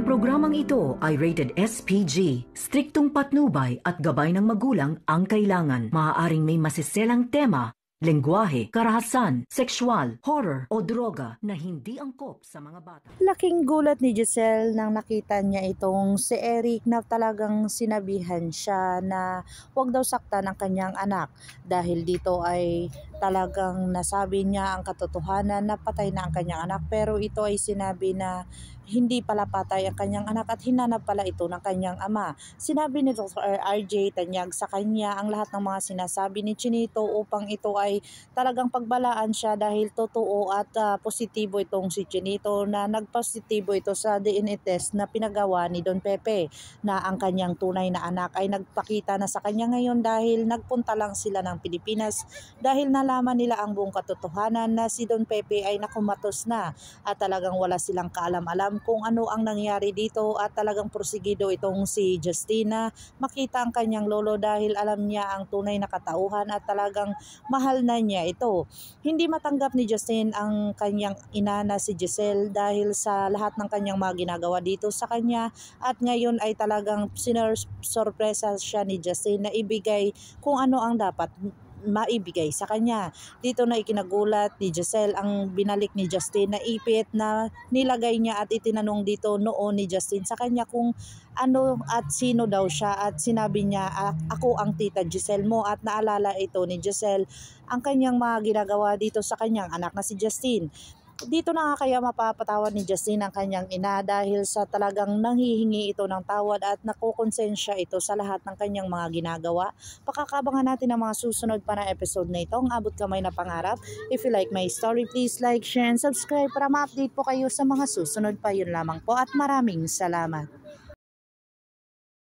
programang ito ay rated SPG. Striktong patnubay at gabay ng magulang ang kailangan. Maaaring may masiselang tema, lengguwahe, karahasan, sexual, horror o droga na hindi angkop sa mga bata. Laking gulat ni Giselle nang nakita niya itong si Eric na talagang sinabihan siya na huwag daw saktan ang kanyang anak dahil dito ay talagang nasabi niya ang katotohanan na patay na ang kanyang anak, pero ito ay sinabi na hindi pala patay ang kanyang anak at hinanap pala ito ng kanyang ama. Sinabi ni Dr. RJ Tanyag sa kanya ang lahat ng mga sinasabi ni Chinito upang ito ay talagang pagbalaan siya dahil totoo at positibo itong si Chinito na nagpositibo ito sa DNA test na pinagawa ni Don Pepe na ang kanyang tunay na anak ay nagpakita na sa kanya ngayon dahil nagpunta lang sila ng Pilipinas dahil nalaman nila ang buong katotohanan na si Don Pepe ay nakumatos na at talagang wala silang kaalam-alam kung ano ang nangyari dito at talagang porsigido itong si Justina makita ang kanyang lolo dahil alam niya ang tunay na katauhan at talagang mahal na niya ito. Hindi matanggap ni Justin ang kanyang ina na si Giselle dahil sa lahat ng kanyang mga ginagawa dito sa kanya at ngayon ay talagang sorpresa siya ni Justin na ibigay kung ano ang dapat maibigay sa kanya. Dito na ikinagulat ni Giselle ang binalik ni Justin na ipit na nilagay niya at itinanong dito noon ni Justin sa kanya kung ano at sino daw siya at sinabi niya ako ang tita Giselle mo at naalala ito ni Giselle ang kanyang mga ginagawa dito sa kanyang anak na si Justin. Dito na nga kaya mapapatawad ni Justin ang kanyang ina dahil sa talagang nanghihingi ito ng tawad at nakukonsensya ito sa lahat ng kanyang mga ginagawa. Pakakabangan natin ang mga susunod pa na episode na ito, ang abot kamay na pangarap. If you like my story, please like, share, and subscribe para ma-update po kayo sa mga susunod pa. Yun lamang po at maraming salamat.